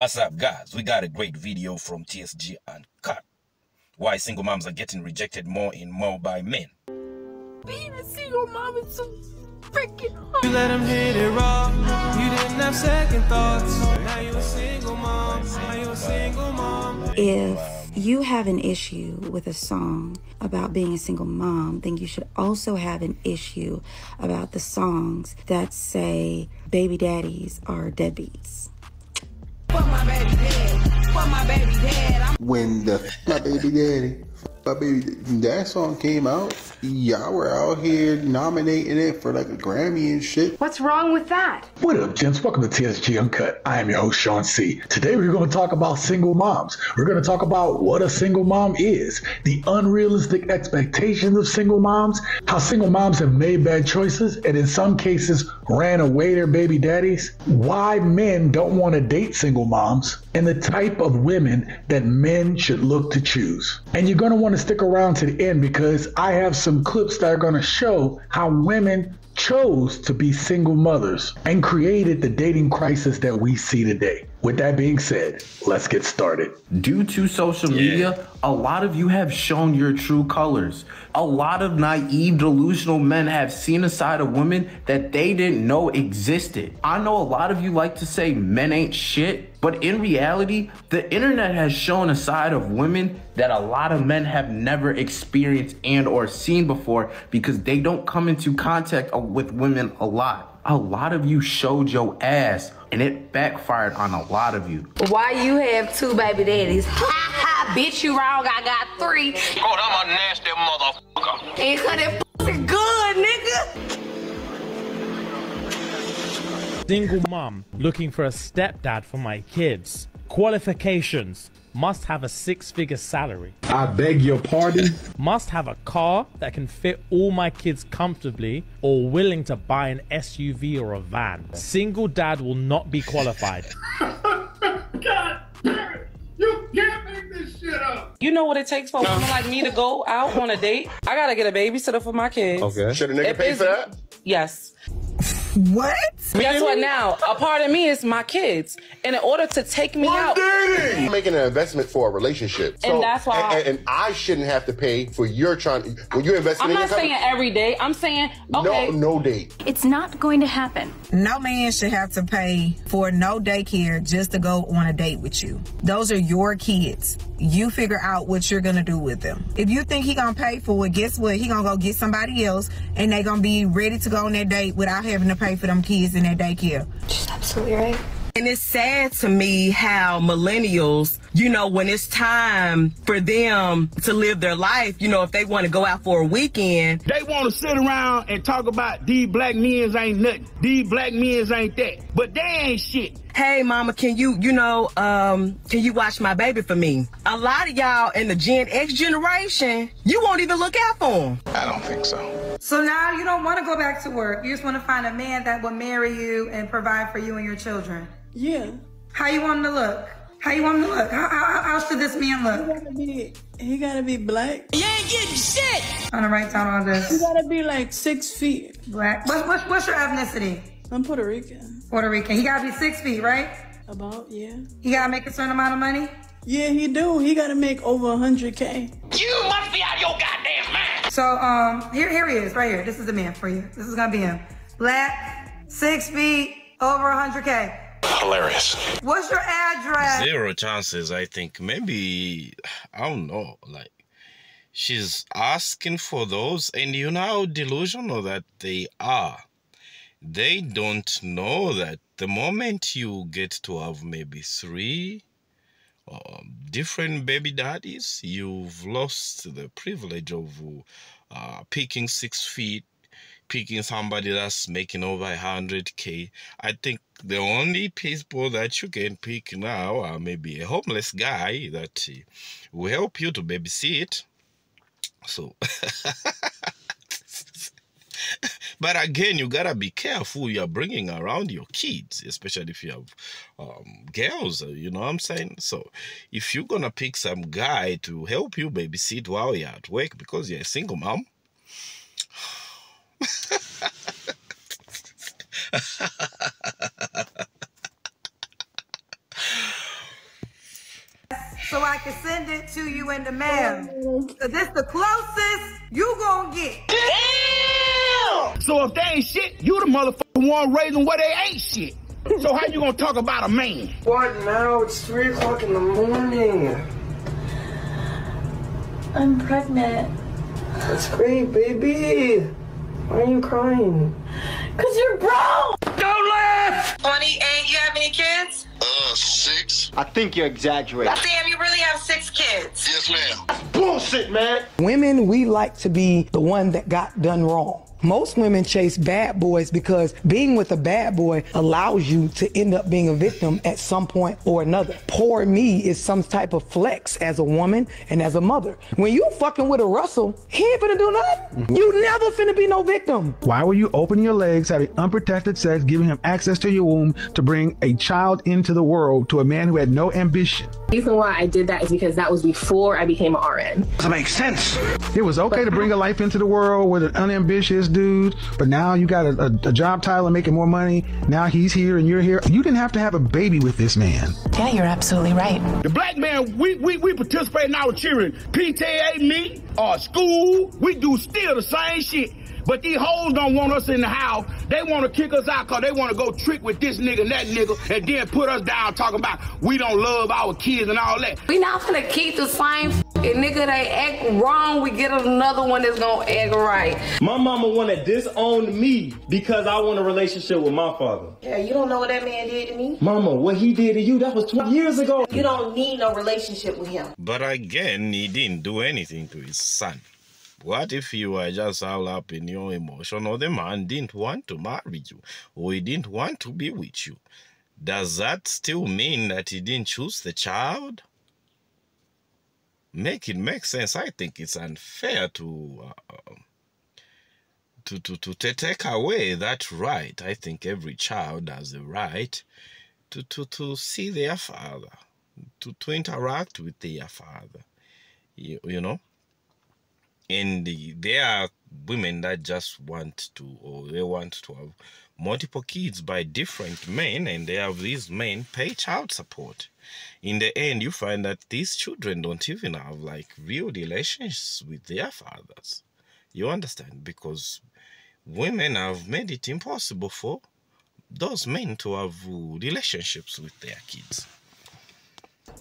What's up, guys? We got a great video from TSG and Cut. Why single moms are getting rejected more and more by men. Being a single mom is so freaking hard. You let him hit it raw. You didn't have second thoughts. Now you a single mom. Now you a single mom. If you have an issue with a song about being a single mom, then you should also have an issue about the songs that say baby daddies are deadbeats. Fuck my baby dad. Fuck my baby dad. When my baby daddy, that song came out, y'all were out here nominating it for like a Grammy and shit. What's wrong with that? What up, gents? Welcome to TSG Uncut. I am your host, Sean C. Today we're going to talk about single moms. We're going to talk about what a single mom is, the unrealistic expectations of single moms, how single moms have made bad choices and in some cases ran away their baby daddies, why men don't want to date single moms, and the type of women that men should look to choose. And you're going to want to stick around to the end because I have some clips that are going to show how women chose to be single mothers and created the dating crisis that we see today. With that being said, let's get started. Due to social media, a lot of you have shown your true colors. A lot of naive, delusional men have seen a side of women that they didn't know existed. I know a lot of you like to say men ain't shit, but in reality, the internet has shown a side of women that a lot of men have never experienced and or seen before because they don't come into contact with women a lot. A lot of you showed your ass and it backfired on a lot of you. Why you have two baby daddies? Ha ha, bitch, you wrong. I got three. God, I'm a nasty motherfucker. Ain't that pussy good, nigga? Single mom looking for a stepdad for my kids. Qualifications: must have a six-figure salary. I beg your pardon? Must have a car that can fit all my kids comfortably or willing to buy an SUV or a van. Single dad will not be qualified. God damn it. You can't make this shit up. You know what it takes for a woman like me to go out on a date? I gotta get a babysitter for my kids. Okay. Should a nigga pay for that? Yes. What? Guess what now? A part of me is my kids. And in order to take me out. Dating. You're making an investment for a relationship. And that's why and I shouldn't have to pay for your when you're investing I'm in not saying every day. I'm saying, okay. No date. It's not going to happen. No man should have to pay for no daycare just to go on a date with you. Those are your kids. You figure out what you're gonna do with them. If you think he gonna pay for it, guess what? He gonna go get somebody else and they gonna be ready to go on that date without having to pay for them kids in that daycare. She's absolutely right. And it's sad to me how millennials, you know, when it's time for them to live their life, you know, if they want to go out for a weekend, They want to sit around and talk about these black men ain't nothing. These black men ain't that. But they ain't shit. hey, mama, can you watch my baby for me? A lot of y'all in the Gen X generation, you won't even look out for them. I don't think so. So now you don't want to go back to work. You just want to find a man that will marry you and provide for you and your children. Yeah. How you want him to look? How you want him to look? How should this man look? He gotta be black. You ain't getting shit. I'm gonna write down all this. He gotta be like 6 feet. Black. What's your ethnicity? I'm Puerto Rican. Puerto Rican. He gotta be 6 feet, right? About, yeah. He gotta make a certain amount of money? Yeah, he do. He gotta make over 100K. You must be out of your goddamn mind. So, here he is, right here. This is the man for you. This is gonna be him. Black, 6 feet, over 100K. Hilarious. What's your address? Zero chances, I think. Maybe, I don't know, like, she's asking for those, and you know how delusional that they are. They don't know that the moment you get to have maybe 3 different baby daddies, you've lost the privilege of picking 6 feet, picking somebody that's making over 100K. I think the only people that you can pick now are maybe a homeless guy that will help you to babysit. So, but again, you gotta be careful you're bringing around your kids, especially if you have girls, you know what I'm saying? So if you're gonna pick some guy to help you babysit while you're at work because you're a single mom, so I can send it to you in the mail. So this the closest you gonna get. Damn! So if they ain't shit, you the motherfucking one raising where they ain't shit. So how you gonna talk about a man? What now? It's 3 o'clock in the morning. I'm pregnant. That's great, baby. Why are you crying? Cause you're broke! Don't laugh! 28, you have any kids? 6. I think you're exaggerating. Damn, you really have 6 kids. Yes, ma'am. Bullshit, man. Women, we like to be the one that got done wrong. Most women chase bad boys because being with a bad boy allows you to end up being a victim at some point or another. Poor me is some type of flex as a woman and as a mother. When you fucking with a Russell, he ain't finna do nothing. You never finna be no victim. Why were you opening your legs, having unprotected sex, giving him access to your womb to bring a child into the world to a man who had no ambition? The reason why I did that is because that was before I became an RN. That makes sense. It was okay to bring a life into the world with an unambitious dude, but now you got a job title and making more money. Now he's here and you're here. You didn't have to have a baby with this man. Yeah, you're absolutely right. The black man, we participate in our cheering. PTA meet or school, we do still the same shit. But these hoes don't want us in the house. They want to kick us out because they want to go trick with this nigga and that nigga and then put us down talking about we don't love our kids and all that. We not gonna keep the same nigga. They act wrong. We get another one that's gonna act right. My mama wanna disown me because I want a relationship with my father. Yeah, you don't know what that man did to me? Mama, what he did to you, that was 20 years ago. You don't need no relationship with him. But again, he didn't do anything to his son. What if you were just all up in your emotion, or the man didn't want to marry you, or he didn't want to be with you? Does that still mean that he didn't choose the child? Make it make sense. I think it's unfair to take away that right. I think every child has the right to see their father, to interact with their father, you know. And there are women that just want to, or they want to have multiple kids by different men, and they have these men pay child support. In the end, you find that these children don't even have like real relations with their fathers. You understand? Because women have made it impossible for those men to have relationships with their kids.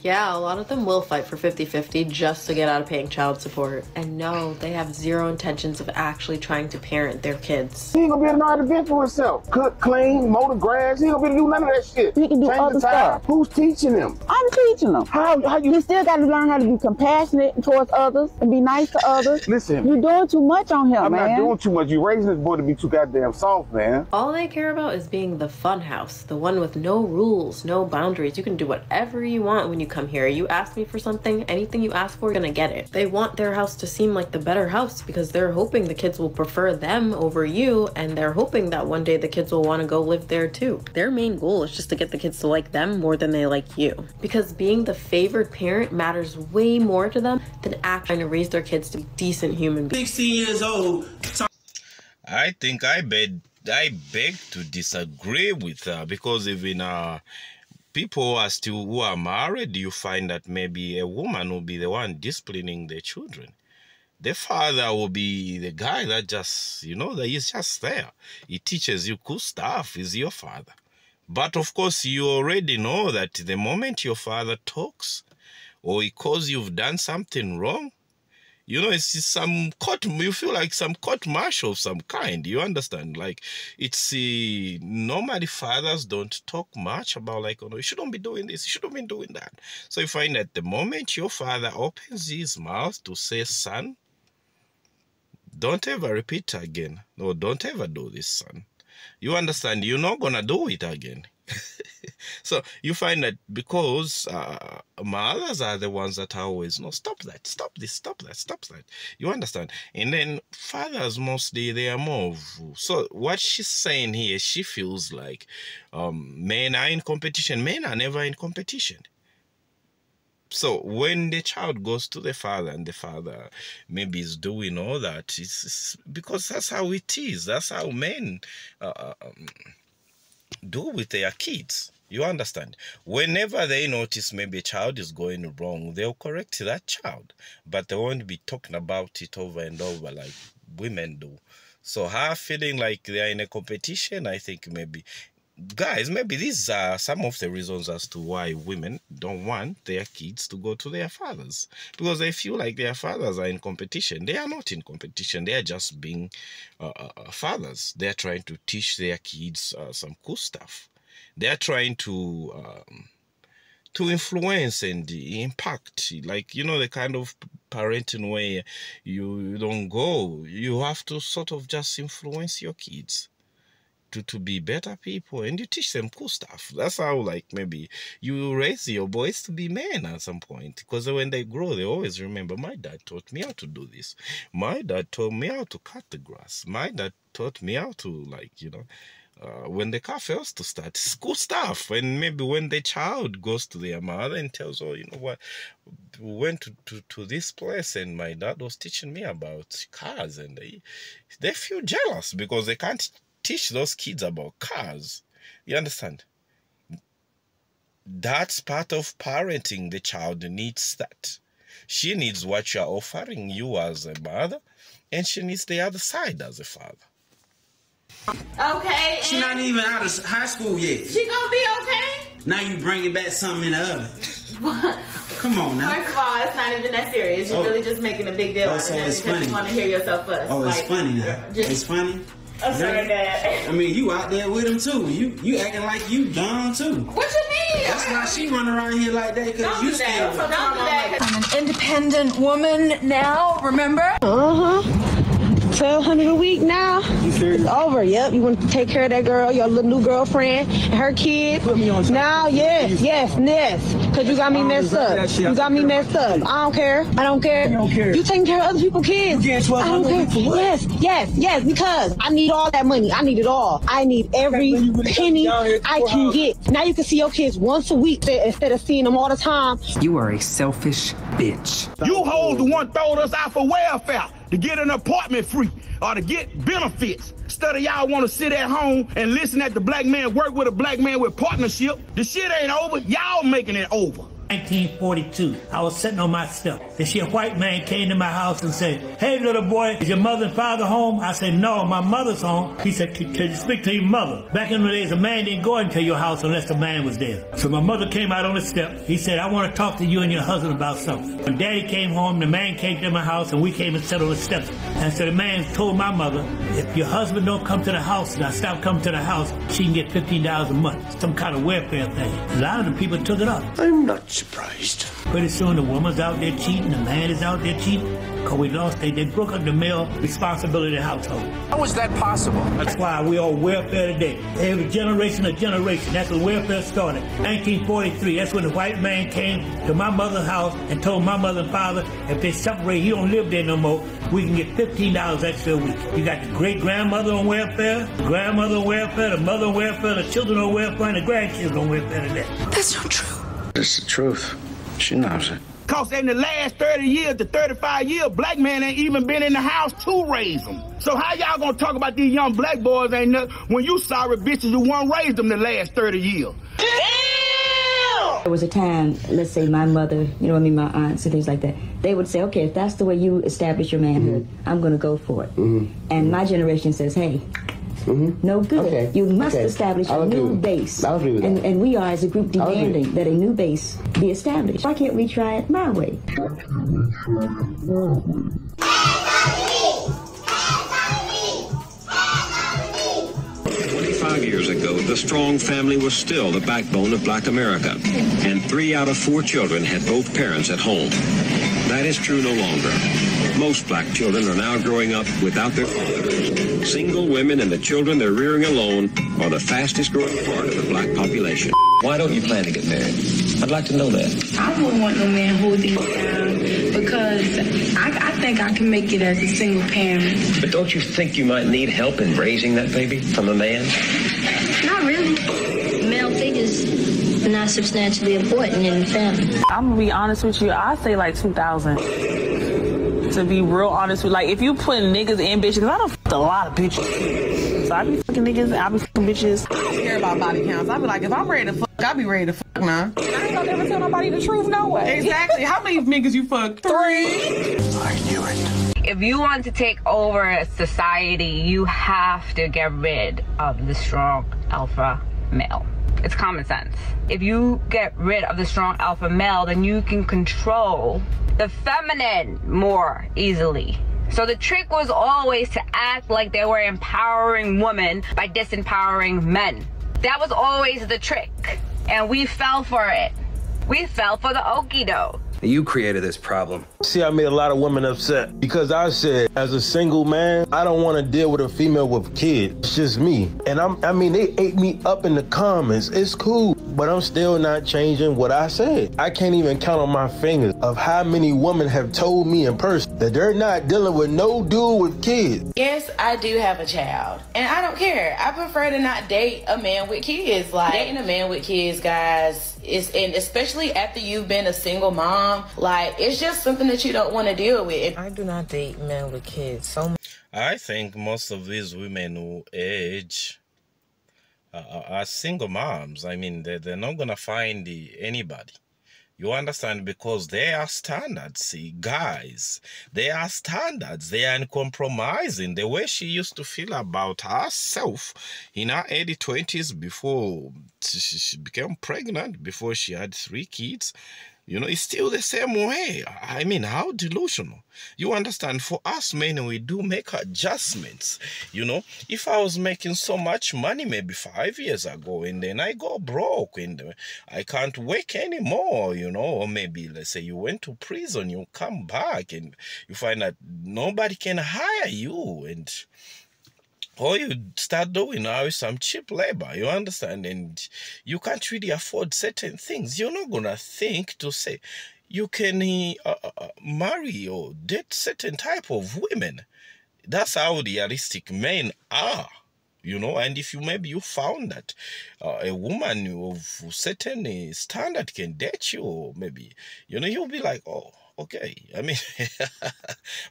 Yeah, a lot of them will fight for 50-50 just to get out of paying child support. And no, they have zero intentions of actually trying to parent their kids. He ain't gonna be able to know how to fend for himself. Cook, clean, mow the grass. He ain't gonna be able to do none of that shit. He can do Change other the tire. stuff. Who's teaching him? I'm teaching them. How you? You still got to learn how to be compassionate towards others and be nice to others. Listen. You're doing too much on him, I'm man. not doing too much. You raising this boy to be too goddamn soft, man. All they care about is being the fun house, the one with no rules, no boundaries. You can do whatever you want when you come here. You ask me for something, anything you ask for, you're gonna get it. They want their house to seem like the better house because they're hoping the kids will prefer them over you, and they're hoping that one day the kids will want to go live there too. Their main goal is just to get the kids to like them more than they like you. Because being the favored parent matters way more to them than actually trying to raise their kids to be decent human beings. 16 years old. I think I beg to disagree with her, because even people who are married, you find that maybe a woman will be the one disciplining their children. The father will be the guy that just, that he's just there. He teaches you cool stuff. He's your father. But of course, you already know that the moment your father talks or he calls you've done something wrong, it's some court, you feel like some court martial of some kind, you understand? Like, it's, normally fathers don't talk much about like, you shouldn't be doing this, you shouldn't be doing that. So you find that the moment your father opens his mouth to say, son, don't ever repeat again. No, don't ever do this, son. You understand? You're not going to do it again. So you find that because mothers are the ones that are always, no, stop that, stop this, stop that, stop that. You understand? And then fathers mostly, they are more of, so what she's saying here, she feels like men are in competition. Men are never in competition. So when the child goes to the father and the father maybe is doing all that, it's because that's how it is. That's how men do with their kids. You understand? Whenever they notice maybe a child is going wrong, they'll correct that child. But they won't be talking about it over and over like women do. So her feeling like they're in a competition, I think maybe... Guys, maybe these are some of the reasons as to why women don't want their kids to go to their fathers. Because they feel like their fathers are in competition. They are not in competition. They are just being fathers. They are trying to teach their kids some cool stuff. They are trying to influence and impact, like, you know, the kind of parenting way you don't go. You have to sort of just influence your kids to be better people, and you teach them cool stuff. That's how, like, maybe you raise your boys to be men at some point, because when they grow, they always remember, my dad taught me how to do this. My dad taught me how to cut the grass. My dad taught me how to, like, you know, when the car fails to start, school stuff. And maybe when the child goes to their mother and tells, oh, you know what, we went to this place and my dad was teaching me about cars, and they feel jealous because they can't teach those kids about cars. You understand? That's part of parenting. The child needs that. She needs what you're offering you as a mother, and she needs the other side as a father. Okay. She not even out of high school yet. She gonna be okay? Now you bringing back something in the oven. What? Come on now. First of all, it's not even that serious. You're really just making a big deal out of it because you want to hear yourself fuss. Oh, it's funny now. It's funny. I'm sorry, Dad. I mean, you out there with him too. You acting like you dumb too. What you mean? That's why she run around here like that, because you scared. Don't do that. I'm an independent woman now, remember? $1,200 a week now. It's over. Yep. You want to take care of that girl, your little new girlfriend, and her kids. Now, yes. Because you got me messed up. You got me messed up. I don't care. You taking care of other people's kids. I don't care. Yes. Because I need all that money. I need it all. I need every penny I can get. Now you can see your kids once a week instead of seeing them all the time. You are a selfish bitch. You hoes the one throwed us out for welfare to get an apartment free or to get benefits. Instead of y'all want to sit at home and listen at the black man work with a black man with partnership. The shit ain't over. Y'all making it over. 1942, I was sitting on my step. And a white man came to my house and said, hey, little boy, is your mother and father home? I said, no, my mother's home. He said, can you speak to your mother? Back in the days, a man didn't go into your house unless the man was there. So my mother came out on the step. He said, I want to talk to you and your husband about something. When Daddy came home, the man came to my house and we came and sat on the steps. And so the man told my mother, if your husband don't come to the house and I stop coming to the house, she can get $15 a month. Some kind of welfare thing. A lot of the people took it up. I'm not surprised. Pretty soon the woman's out there cheating, the man is out there cheating. Because we lost, they broke up the male responsibility household. How is that possible? That's why we on welfare today. Every generation to generation. That's when welfare started. 1943, that's when the white man came to my mother's house and told my mother and father, if they separate, he don't live there no more, we can get $15 extra a week. You got the great-grandmother on welfare, the grandmother on welfare, the mother on welfare, the children on welfare, and the grandchildren on welfare today. That's not true. It's the truth. She knows it. Because in the last 30 years to 35 years, black men ain't even been in the house to raise them. So how y'all gonna talk about these young black boys ain't nothing when you sorry bitches who won't raise them the last 30 years? There was a time, let's say my mother, my aunts and things like that, they would say, okay, if that's the way you establish your manhood, I'm going to go for it. And my generation says, hey, no good. Okay. You must establish a new base. I'll agree with that. And we are, as a group, demanding that a new base be established. Why can't we try it my way? 25 years ago, the strong family was still the backbone of black America, and 3 out of 4 children had both parents at home. That is true no longer. Most black children are now growing up without their fathers. Single women and the children they're rearing alone are the fastest growing part of the black population. Why don't you plan to get married? I'd like to know that. I wouldn't want no man holding me down because I think I can make it as a single parent. But don't you think you might need help in raising that baby from a man? Not really. Male figures are not substantially important in the family. I'm gonna be honest with you, I say like 2000. to be real honest with you. Like, if you put niggas in bitches, 'cause I done fucked a lot of bitches. So I be fucking niggas, I be fucking bitches. I don't care about body counts. I be like, if I'm ready to fuck, I be ready to fuck now. I ain't gonna never tell nobody the truth, no way. Exactly. How many niggas you fucked? 3. I knew it. If you want to take over society, you have to get rid of the strong alpha male. It's common sense. If you get rid of the strong alpha male, then you can control the feminine more easily. So the trick was always to act like they were empowering women by disempowering men. That was always the trick. And we fell for it. We fell for the okie doke. You created this problem. See, I made a lot of women upset because I said, as a single man, I don't want to deal with a female with kids. It's just me. And I mean, they ate me up in the comments. It's cool, but I'm still not changing what I said. I can't even count on my fingers of how many women have told me in person that they're not dealing with no dude with kids. Yes, I do have a child, and I don't care. I prefer to not date a man with kids. Like, dating a man with kids, guys, and especially after you've been a single mom, like, it's just something that you don't want to deal with. I do not date men with kids. I think most of these women who age are single moms. I mean, they're not gonna find anybody. You understand? Because they are standards, see, guys. They are standards. They are uncompromising. The way she used to feel about herself in her early 20s before she became pregnant, before she had 3 kids, you know, it's still the same way. I mean, how delusional. You understand? For us men, we do make adjustments. You know, if I was making so much money maybe 5 years ago and then I go broke and I can't work anymore, you know, or maybe let's say you went to prison, you come back and you find that nobody can hire you, and all you start doing now is some cheap labor, you understand? And you can't really afford certain things. You're not going to think to say you can marry or date certain type of women. That's how realistic men are, you know? And if maybe you found that a woman of certain standard can date you, or maybe, you know, you'll be like, oh, okay, I mean,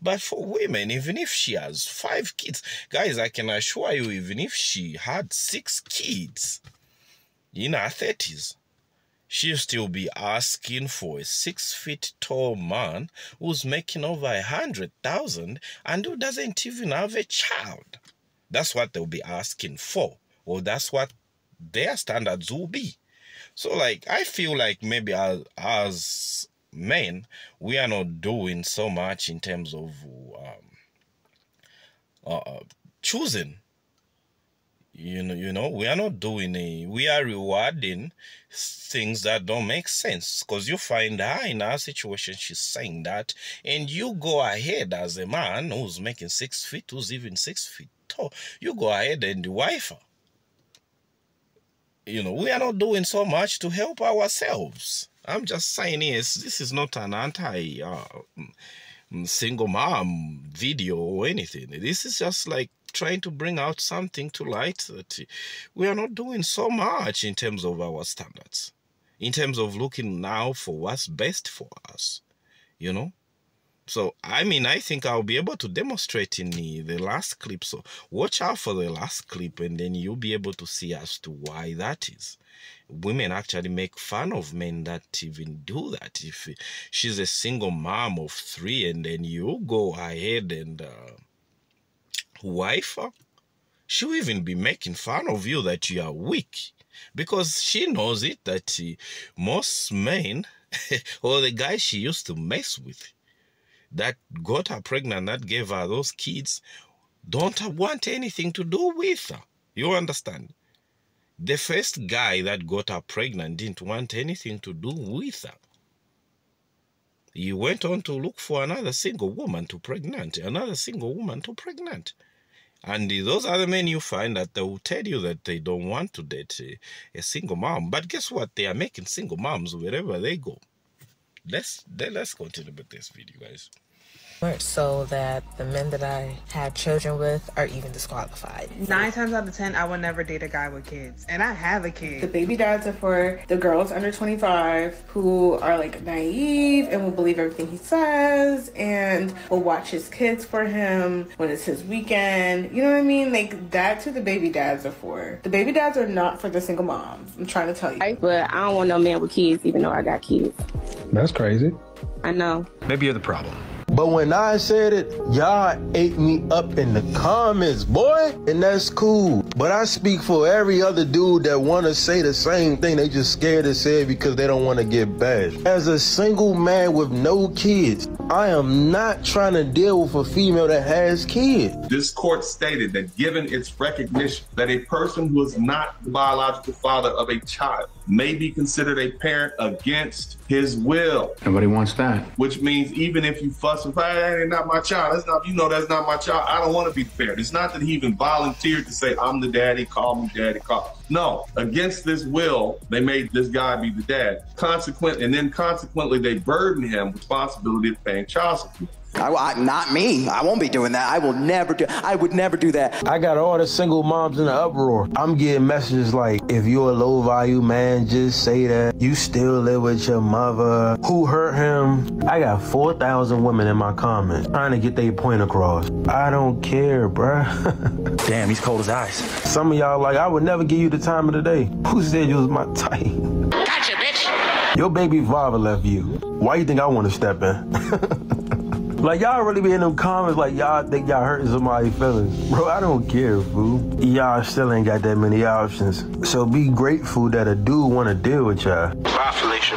but for women, even if she has 5 kids, guys, I can assure you, even if she had 6 kids in her 30s, she'll still be asking for a 6 feet tall man who's making over 100,000 and who doesn't even have a child. That's what they'll be asking for, or that's what their standards will be. So, like, I feel like maybe as men, we are not doing so much in terms of choosing. You know, we are not doing we are rewarding things that don't make sense. Because you find her in our situation, she's saying that, and you go ahead as a man who's making 6 feet, who's even 6 feet tall, you go ahead and wife her. You know, we are not doing so much to help ourselves. I'm just saying, yes, this is not an anti-single mom video or anything. This is just like trying to bring out something to light that we are not doing so much in terms of our standards, in terms of looking now for what's best for us, you know? So, I mean, I think I'll be able to demonstrate in the last clip. So watch out for the last clip, and then you'll be able to see as to why that is. Women actually make fun of men that even do that. If she's a single mom of 3 and then you go ahead and wife her, she'll even be making fun of you that you are weak, because she knows it that most men or the guys she used to mess with that got her pregnant, that gave her those kids, don't want anything to do with her. You understand? The first guy that got her pregnant didn't want anything to do with her. He went on to look for another single woman to pregnant, another single woman to pregnant. And those are the men you find that they will tell you that they don't want to date a single mom. But guess what? They are making single moms wherever they go. Let's continue with this video, guys. Much so that the men that I have children with are even disqualified. 9 times out of 10, I would never date a guy with kids. And I have a kid. The baby dads are for the girls under 25 who are like naive and will believe everything he says and will watch his kids for him when it's his weekend. You know what I mean? Like, that's who the baby dads are for. The baby dads are not for the single moms. I'm trying to tell you. But I don't want no man with kids, even though I got kids. That's crazy. I know. Maybe you're the problem. But when I said it, y'all ate me up in the comments, boy. And that's cool. But I speak for every other dude that want to say the same thing. They just scared to say it because they don't want to get bashed. As a single man with no kids, I am not trying to deal with a female that has kids. This court stated that given its recognition that a person who is not the biological father of a child may be considered a parent against his will. Nobody wants that. Which means even if you fuss and fight, that ain't not my child. That's not, you know, that's not my child. I don't want to be the parent. It's not that he even volunteered to say, I'm the daddy, call me daddy, call. No, against this will, they made this guy be the dad. Consequently, they burden him with responsibility of paying child support. Not me. I won't be doing that. I would never do that. I got all the single moms in the uproar. I'm getting messages like, if you're a low value man, just say that. You still live with your mother. Who hurt him? I got 4,000 women in my comments trying to get their point across. I don't care, bruh. Damn, he's cold as ice. Some of y'all like, I would never give you the time of the day. Who said you was my type? Gotcha, bitch. Your baby father left you. Why you think I want to step in? Like, y'all really be in them comments like y'all think y'all hurting somebody's feelings. Bro, I don't care, fool. Y'all still ain't got that many options. So be grateful that a dude want to deal with y'all. Bye, Felicia.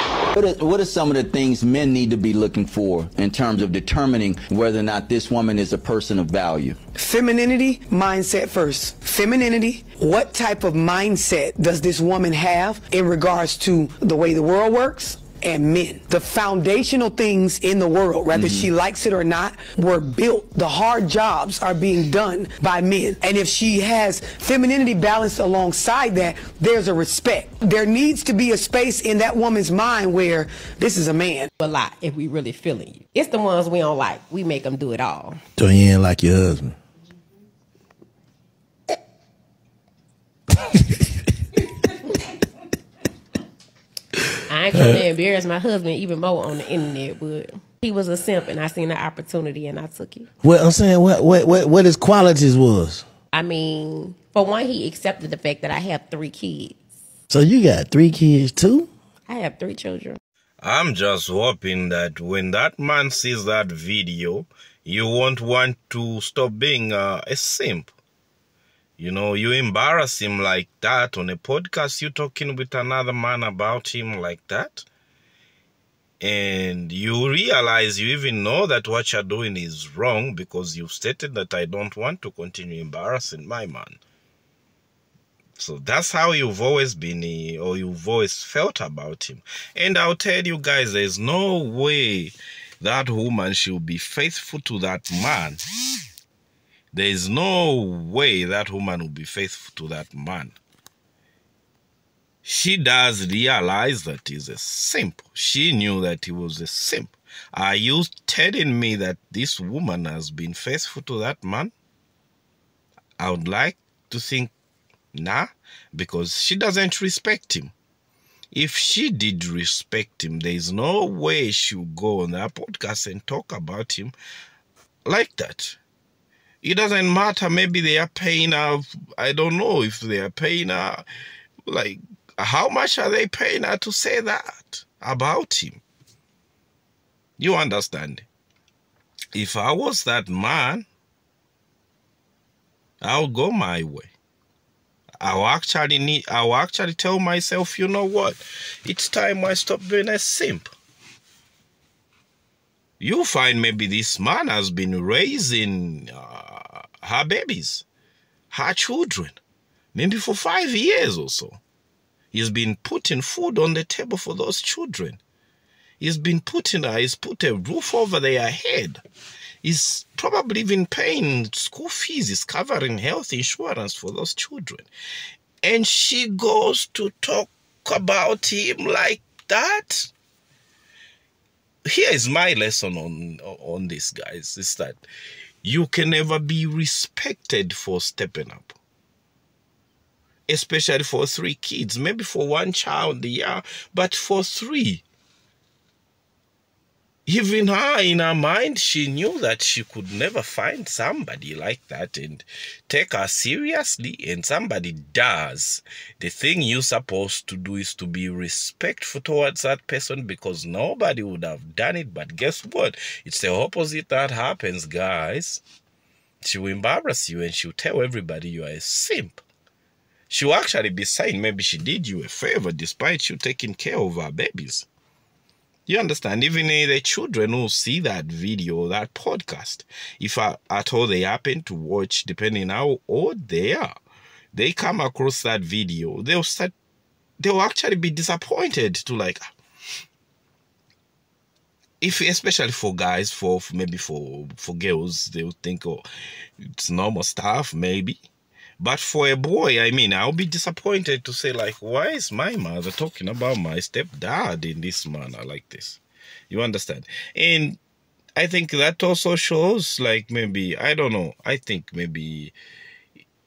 What are some of the things men need to be looking for in terms of determining whether or not this woman is a person of value? Femininity, mindset first. Femininity, what type of mindset does this woman have in regards to the way the world works? And men. The foundational things in the world, whether she likes it or not, were built. The hard jobs are being done by men. And if she has femininity balanced alongside that, there's a respect. There needs to be a space in that woman's mind where this is a man. A lot if we really feeling you. It's the ones we don't like. We make them do it all. So you ain't like your husband? I ain't gonna embarrass my husband even more on the internet, but he was a simp and I seen the opportunity and I took it. Well, I'm saying what his qualities was. I mean, for one, he accepted the fact that I have 3 kids. So you got 3 kids too? I have 3 children. I'm just hoping that when that man sees that video, you won't want to stop being a simp. You know, you embarrass him like that on a podcast, you talking with another man about him like that. And you realize, you even know that what you're doing is wrong because you've stated that I don't want to continue embarrassing my man. So that's how you've always been, or you've always felt about him. And I'll tell you guys, there's no way that woman should be faithful to that man. There is no way that woman will be faithful to that man. She does realize that he's a simp. She knew that he was a simp. Are you telling me that this woman has been faithful to that man? I would like to think, nah, because she doesn't respect him. If she did respect him, there is no way she would go on that podcast and talk about him like that. It doesn't matter, maybe they are paying her, I don't know if they are paying her, like, how much are they paying her to say that about him? You understand? If I was that man, I'll go my way. I'll actually tell myself, you know what? It's time I stop being a simp. You find maybe this man has been raising her babies, her children, maybe for 5 years or so. He's been putting food on the table for those children. He's put a roof over their head. He's probably even paying school fees. He's covering health insurance for those children. And she goes to talk about him like that? here is my lesson on this, guys, is that you can never be respected for stepping up. Especially for 3 kids. Maybe for 1 child, yeah, but for 3. Even her, in her mind, she knew that she could never find somebody like that and take her seriously, and somebody does. The thing you're supposed to do is to be respectful towards that person, because nobody would have done it. But guess what? It's the opposite that happens, guys. She will embarrass you and she'll tell everybody you are a simp. She'll actually be saying maybe she did you a favor despite you taking care of her babies. You understand? Even the children who see that video, that podcast, if at all they happen to watch, depending how old they are, they come across that video, they'll actually be disappointed to like, if especially for guys, maybe for girls, they'll think, oh, it's normal stuff, maybe. But for a boy, I mean, I'll be disappointed to say, like, why is my mother talking about my stepdad in this manner like this? You understand? And I think that also shows, like, maybe, I don't know, I think maybe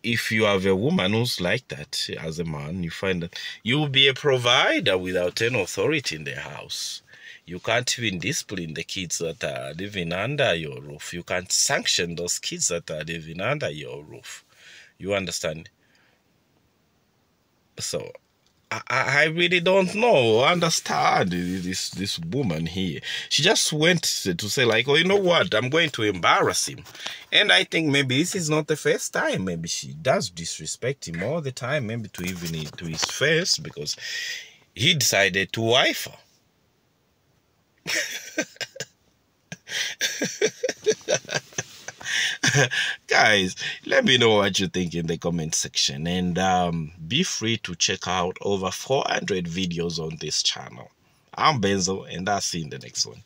if you have a woman who's like that as a man, you find that you'll be a provider without any authority in the house. You can't even discipline the kids that are living under your roof. You can't sanction those kids that are living under your roof. You understand? So, I really don't know, understand this woman here. She just went to say, like, oh, you know what? I'm going to embarrass him. And I think maybe this is not the first time. Maybe she does disrespect him all the time, maybe to even to his face, because he decided to wife her. Guys, let me know what you think in the comment section, and be free to check out over 400 videos on this channel. I'm Benzo, and I'll see you in the next one.